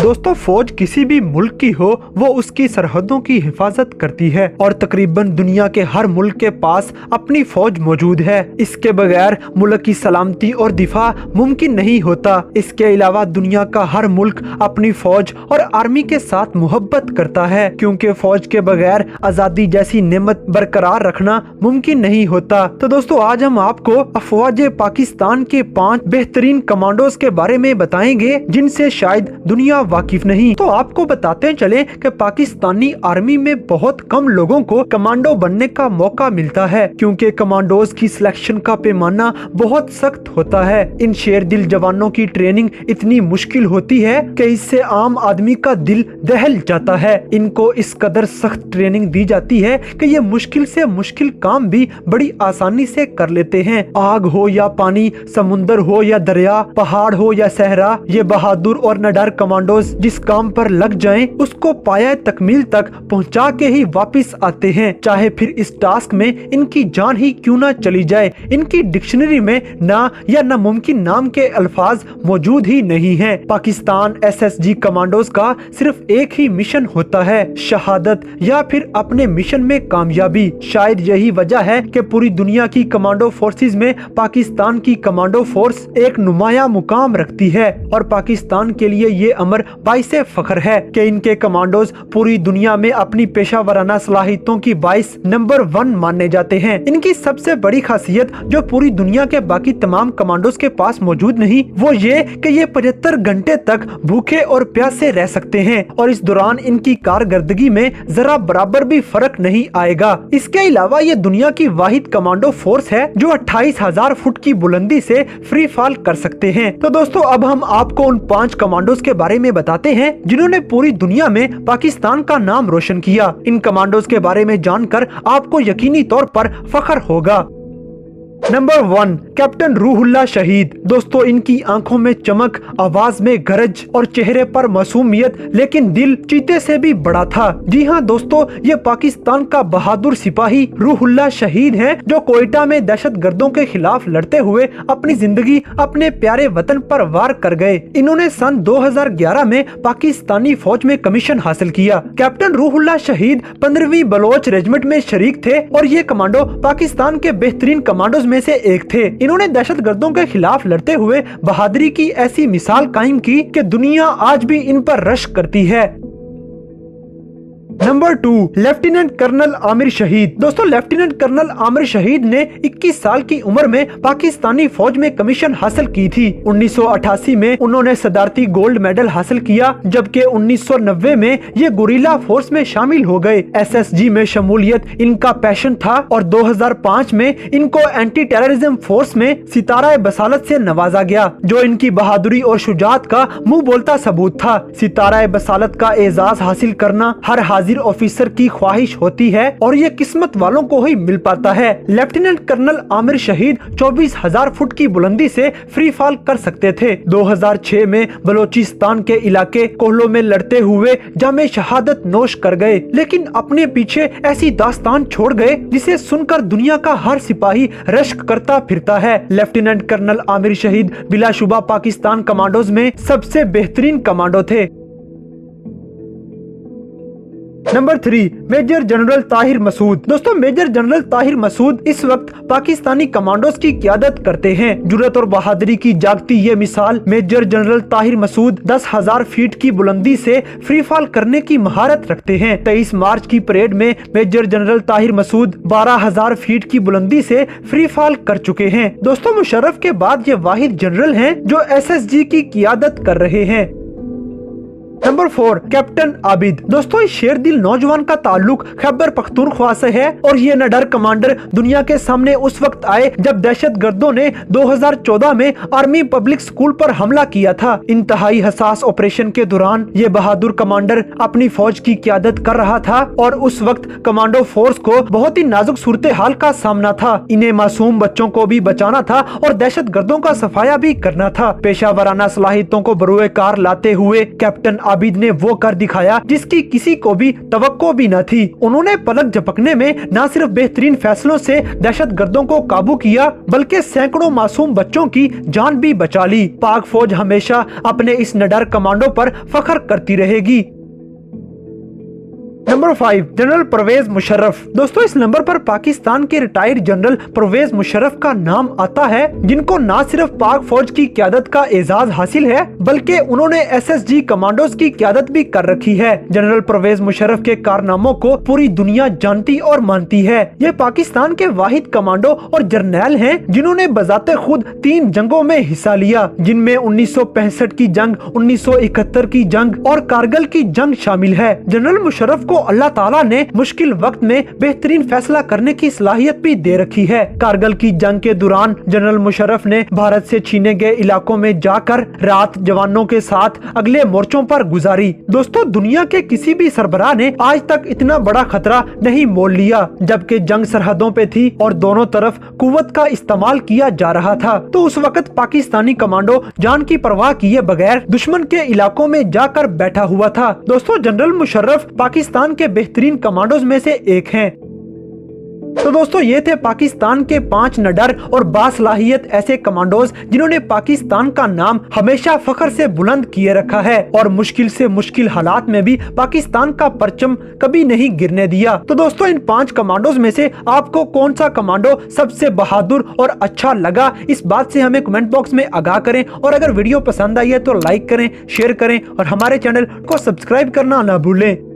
दोस्तों फौज किसी भी मुल्क की हो वो उसकी सरहदों की हिफाजत करती है और तकरीबन दुनिया के हर मुल्क के पास अपनी फौज मौजूद है। इसके बगैर मुल्क की सलामती और दिफा मुमकिन नहीं होता। इसके अलावा दुनिया का हर मुल्क अपनी फौज और आर्मी के साथ मोहब्बत करता है, क्योंकि फौज के बगैर आजादी जैसी नेमत बरकरार रखना मुमकिन नहीं होता। तो दोस्तों आज हम आपको अफवाज पाकिस्तान के 5 बेहतरीन कमांडोज के बारे में बताएंगे जिनसे शायद दुनिया वाकिफ नहीं। तो आपको बताते चले कि पाकिस्तानी आर्मी में बहुत कम लोगों को कमांडो बनने का मौका मिलता है, क्योंकि कमांडोज की सिलेक्शन का पैमाना बहुत सख्त होता है। इन शेर दिल जवानों की ट्रेनिंग इतनी मुश्किल होती है कि इससे आम आदमी का दिल दहल जाता है। इनको इस कदर सख्त ट्रेनिंग दी जाती है कि ये मुश्किल से मुश्किल काम भी बड़ी आसानी से कर लेते हैं। आग हो या पानी, समुंदर हो या दरिया, पहाड़ हो या सहरा, ये बहादुर और निडर कमांडोज जिस काम पर लग जाएं, उसको पाया तकमील तक पहुंचा के ही वापस आते हैं, चाहे फिर इस टास्क में इनकी जान ही क्यों ना चली जाए। इनकी डिक्शनरी में ना या नामुमकिन नाम के अल्फाज मौजूद ही नहीं है। पाकिस्तान SSG कमांडोज का सिर्फ एक ही मिशन होता है, शहादत या फिर अपने मिशन में कामयाबी। शायद यही वजह है कि पूरी दुनिया की कमांडो फोर्सेज में पाकिस्तान की कमांडो फोर्स एक नुमाया मुकाम रखती है और पाकिस्तान के लिए ये अमर बाइसे फख्र है कि इनके कमांडोज पूरी दुनिया में अपनी पेशावराना सलाहियतों की बाइस नंबर 1 माने जाते हैं। इनकी सबसे बड़ी खासियत जो पूरी दुनिया के बाकी तमाम कमांडोज के पास मौजूद नहीं, वो ये कि ये 75 घंटे तक भूखे और प्यासे रह सकते हैं और इस दौरान इनकी कारकर्दगी में जरा बराबर भी फर्क नहीं आएगा। इसके अलावा ये दुनिया की वाहिद कमांडो फोर्स है जो 28,000 फुट की बुलंदी से फ्री फॉल कर सकते हैं। तो दोस्तों अब हम आपको उन 5 कमांडोज के बारे में बताते हैं जिन्होंने पूरी दुनिया में पाकिस्तान का नाम रोशन किया। इन कमांडोज के बारे में जानकर आपको यकीनी तौर पर फख्र होगा। नंबर 1 कैप्टन रूहुल्लाह शहीद। दोस्तों इनकी आंखों में चमक, आवाज में गरज और चेहरे पर मासूमियत, लेकिन दिल चीते से भी बड़ा था। जी हाँ दोस्तों, ये पाकिस्तान का बहादुर सिपाही रूहुल्लाह शहीद हैं जो कोयटा में दहशतगर्दों के खिलाफ लड़ते हुए अपनी जिंदगी अपने प्यारे वतन पर वार कर गए। इन्होंने सन 2011 में पाकिस्तानी फौज में कमीशन हासिल किया। कैप्टन रूहुल्लाह शहीद 15वीं बलोच रेजिमेंट में शरीक थे और ये कमांडो पाकिस्तान के बेहतरीन कमांडोज में से एक थे। इन्होंने दहशतगर्दों के खिलाफ लड़ते हुए बहादुरी की ऐसी मिसाल कायम की कि दुनिया आज भी इन पर रश करती है। नंबर 2 लेफ्टिनेंट कर्नल आमिर शहीद। दोस्तों लेफ्टिनेंट कर्नल आमिर शहीद ने 21 साल की उम्र में पाकिस्तानी फौज में कमीशन हासिल की थी। 1988 में उन्होंने सदारती गोल्ड मेडल हासिल किया, जबकि 1990 में ये गुरिल्ला फोर्स में शामिल हो गए। SSG में शमूलियत इनका पैशन था और 2005 में इनको एंटी टेररिज्म फोर्स में सितारा बसालत से नवाजा गया, जो इनकी बहादुरी और शुजाअत का मुंह बोलता सबूत था। सितारा बसालत का एजाज हासिल करना हर हाजिर ऑफिसर की ख्वाहिश होती है और ये किस्मत वालों को ही मिल पाता है। लेफ्टिनेंट कर्नल आमिर शहीद 24,000 फुट की बुलंदी से फ्री फॉल कर सकते थे। 2006 में बलोचिस्तान के इलाके कोहलों में लड़ते हुए जामे शहादत नोश कर गए, लेकिन अपने पीछे ऐसी दास्तान छोड़ गए जिसे सुनकर दुनिया का हर सिपाही रश्क करता फिरता है। लेफ्टिनेंट कर्नल आमिर शहीद बिलाशुबा पाकिस्तान कमांडोज में सबसे बेहतरीन कमांडो थे। Number 3 major general Tahir Masood. दोस्तों मेजर जनरल ताहिर मसूद इस वक्त पाकिस्तानी कमांडोज की क़यादत करते हैं। जुर्रत और बहादुरी की जागती ये मिसाल major general Tahir Masood 10,000 feet की बुलंदी से फ्री फॉल करने की महारत रखते हैं। 23 मार्च की परेड में major general Tahir Masood 12,000 feet की बुलंदी से फ्री फॉल कर चुके हैं। दोस्तों मुशर्रफ के बाद ये वाहिद जनरल हैं जो SSG की क़यादत कर रहे हैं। Number 4 captain Abid. दोस्तों इस शेर दिल नौजवान का ताल्लुक खैबर पख्तूनख्वा से है और ये निडर कमांडर दुनिया के सामने उस वक्त आए जब दहशतगर्दों ने 2014 में आर्मी पब्लिक स्कूल पर हमला किया था। इंतहाई हसास ऑपरेशन के दौरान ये बहादुर कमांडर अपनी फौज की क़यादत कर रहा था और उस वक्त कमांडो फोर्स को बहुत ही नाजुक सूरत हाल का सामना था। इन्हें मासूम बच्चों को भी बचाना था और दहशतगर्दों का सफाया भी करना था। पेशावराना सलाहियतों को बरूए कार लाते हुए कैप्टन आबिद ने वो कर दिखाया जिसकी किसी को भी तवक्को भी न थी। उन्होंने पलक झपकने में न सिर्फ बेहतरीन फैसलों से दहशतगर्दों को काबू किया बल्कि सैकड़ों मासूम बच्चों की जान भी बचा ली। पाक फौज हमेशा अपने इस निडर कमांडो पर फख्र करती रहेगी। Number 5, general Pervez Musharraf. दोस्तों, इस नंबर पर पाकिस्तान के रिटायर्ड जनरल परवेज मुशर्रफ का नाम आता है, जिनको न सिर्फ पाक फौज की क़यादत का एजाज हासिल है बल्कि उन्होंने SSG कमांडोज की क़यादत भी कर रखी है। जनरल परवेज मुशर्रफ के कारनामों को पूरी दुनिया जानती और मानती है। ये पाकिस्तान के वाहिद कमांडो और जर्नैल हैं जिन्होंने बजाते खुद 3 जंगों में हिस्सा लिया, जिनमें 1965 की जंग, 1971 की जंग और कारगिल की जंग शामिल है। जनरल मुशर्रफ को अल्लाह ताला ने मुश्किल वक्त में बेहतरीन फैसला करने की सलाहियत भी दे रखी है। कारगिल की जंग के दौरान जनरल मुशर्रफ ने भारत से छीने गए इलाकों में जाकर रात जवानों के साथ अगले मोर्चों पर गुजारी। दोस्तों, दुनिया के किसी भी सरबराह ने आज तक इतना बड़ा खतरा नहीं मोल लिया। जबकि जंग सरहदों पे थी और दोनों तरफ कुव्वत का इस्तेमाल किया जा रहा था, तो उस वक्त पाकिस्तानी कमांडो जान की परवाह किए बगैर दुश्मन के इलाकों में जाकर बैठा हुआ था। दोस्तों, जनरल मुशर्रफ पाकिस्तान के बेहतरीन कमांडोज में से एक हैं। तो दोस्तों, ये थे पाकिस्तान के 5 निडर और बासलाहियत ऐसे कमांडोज जिन्होंने पाकिस्तान का नाम हमेशा फख्र से बुलंद किए रखा है और मुश्किल से मुश्किल हालात में भी पाकिस्तान का परचम कभी नहीं गिरने दिया। तो दोस्तों, इन 5 कमांडोज में से आपको कौन सा कमांडो सबसे बहादुर और अच्छा लगा, इस बात से हमें कमेंट बॉक्स में आगाह करें। और अगर वीडियो पसंद आई है तो लाइक करें, शेयर करें और हमारे चैनल को सब्सक्राइब करना ना भूलें।